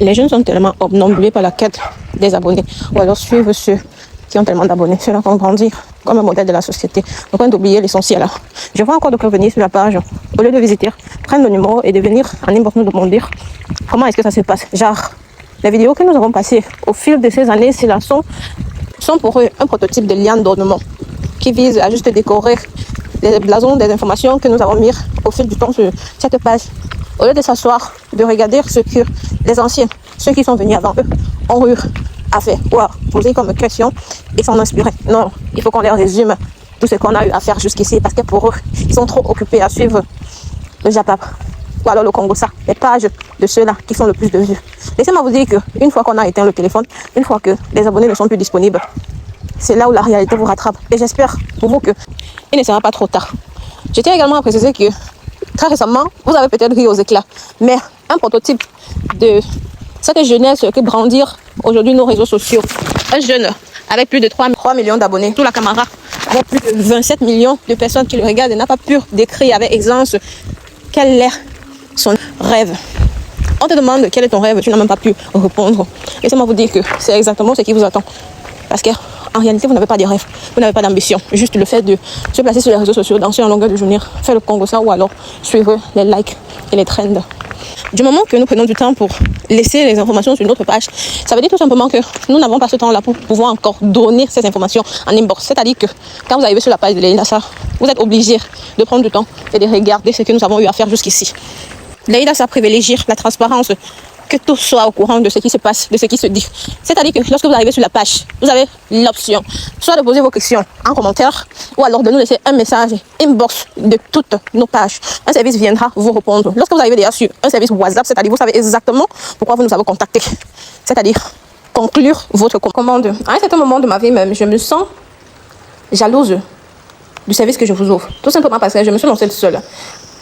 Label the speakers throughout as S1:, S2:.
S1: Les jeunes sont tellement obnubilés par la quête des abonnés, ou alors suivent ceux qui ont tellement d'abonnés. Ceux-là vont grandir comme un modèle de la société. Donc, on d'oublier l'essentiel. Je vois encore de revenir sur la page, au lieu de visiter, prendre le numéro et de venir en inbox nous demander comment est-ce que ça se passe. Genre, les vidéos que nous avons passées au fil de ces années, c'est là, sont pour eux un prototype de lien d'ornement qui vise à juste décorer les blasons des informations que nous avons mis au fil du temps sur cette page. Au lieu de s'asseoir, de regarder ce que les anciens, ceux qui sont venus avant eux, ont eu à faire ou à poser comme question et s'en inspirer. Non, il faut qu'on leur résume tout ce qu'on a eu à faire jusqu'ici parce que pour eux, ils sont trop occupés à suivre le Japap ou alors le Congossa, les pages de ceux-là qui font le plus de vues. Laissez-moi vous dire qu'une fois qu'on a éteint le téléphone, une fois que les abonnés ne sont plus disponibles, c'est là où la réalité vous rattrape. Et j'espère pour vous qu'il ne sera pas trop tard. Je tiens également à préciser que très récemment, vous avez peut-être ri aux éclats, mais un prototype de cette jeunesse que brandir aujourd'hui nos réseaux sociaux. Un jeune avec plus de 3 millions d'abonnés, tout la caméra, avec plus de 27 millions de personnes qui le regardent et n'a pas pu décrire avec aisance quel est son rêve. On te demande quel est ton rêve, tu n'as même pas pu répondre. Laissez-moi vous dire que c'est exactement ce qui vous attend. Parce qu'en réalité, vous n'avez pas de rêve, vous n'avez pas d'ambition. Juste le fait de se placer sur les réseaux sociaux, danser en longueur de journée, faire le Congossa ou alors suivre les likes et les trends. Du moment que nous prenons du temps pour laisser les informations sur notre page, ça veut dire tout simplement que nous n'avons pas ce temps-là pour pouvoir encore donner ces informations en inbox. C'est-à-dire que quand vous arrivez sur la page de Leïla Sarr, vous êtes obligé de prendre du temps et de regarder ce que nous avons eu à faire jusqu'ici. Leïla Sarr privilégie la transparence, que tout soit au courant de ce qui se passe, de ce qui se dit. C'est-à-dire que lorsque vous arrivez sur la page, vous avez l'option soit de poser vos questions en commentaire ou alors de nous laisser un message inbox de toutes nos pages. Un service viendra vous répondre. Lorsque vous arrivez déjà sur un service WhatsApp, c'est-à-dire vous savez exactement pourquoi vous nous avez contacté. C'est-à-dire conclure votre commande. À un certain moment de ma vie même, je me sens jalouse du service que je vous offre. Tout simplement parce que je me suis lancée seule.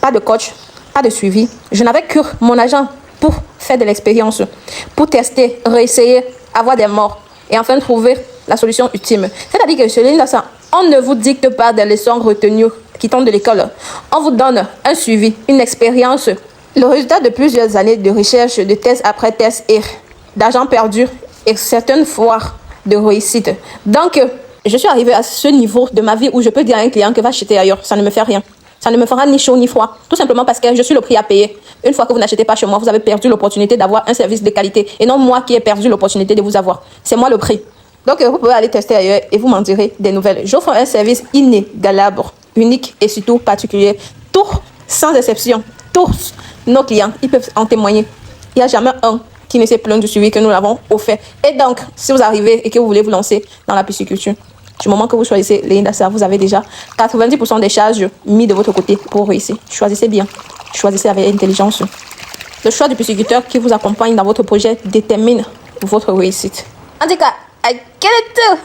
S1: Pas de coach, pas de suivi. Je n'avais que mon agent pour faire de l'expérience, pour tester, réessayer, avoir des morts et enfin trouver la solution ultime. C'est-à-dire que chez Leïla Sarr, on ne vous dicte pas des leçons retenues qui tombent de l'école. On vous donne un suivi, une expérience, le résultat de plusieurs années de recherche, de test après test et d'argent perdu et certaines fois de réussite. Donc, je suis arrivée à ce niveau de ma vie où je peux dire à un client que va acheter ailleurs, ça ne me fait rien. Ça ne me fera ni chaud ni froid. Tout simplement parce que je suis le prix à payer. Une fois que vous n'achetez pas chez moi, vous avez perdu l'opportunité d'avoir un service de qualité. Et non moi qui ai perdu l'opportunité de vous avoir. C'est moi le prix. Donc vous pouvez aller tester ailleurs et vous m'en direz des nouvelles. J'offre un service inégalable, unique et surtout particulier. Tous, sans exception, tous nos clients, ils peuvent en témoigner. Il n'y a jamais un qui ne s'est plaint du suivi que nous l'avons offert. Et donc, si vous arrivez et que vous voulez vous lancer dans la pisciculture, du moment que vous choisissez Leïla Sarr, vous avez déjà 90% des charges mis de votre côté pour réussir. Choisissez bien. Choisissez avec intelligence. Le choix du pisciculteur qui vous accompagne dans votre projet détermine votre réussite. En tout cas, quel est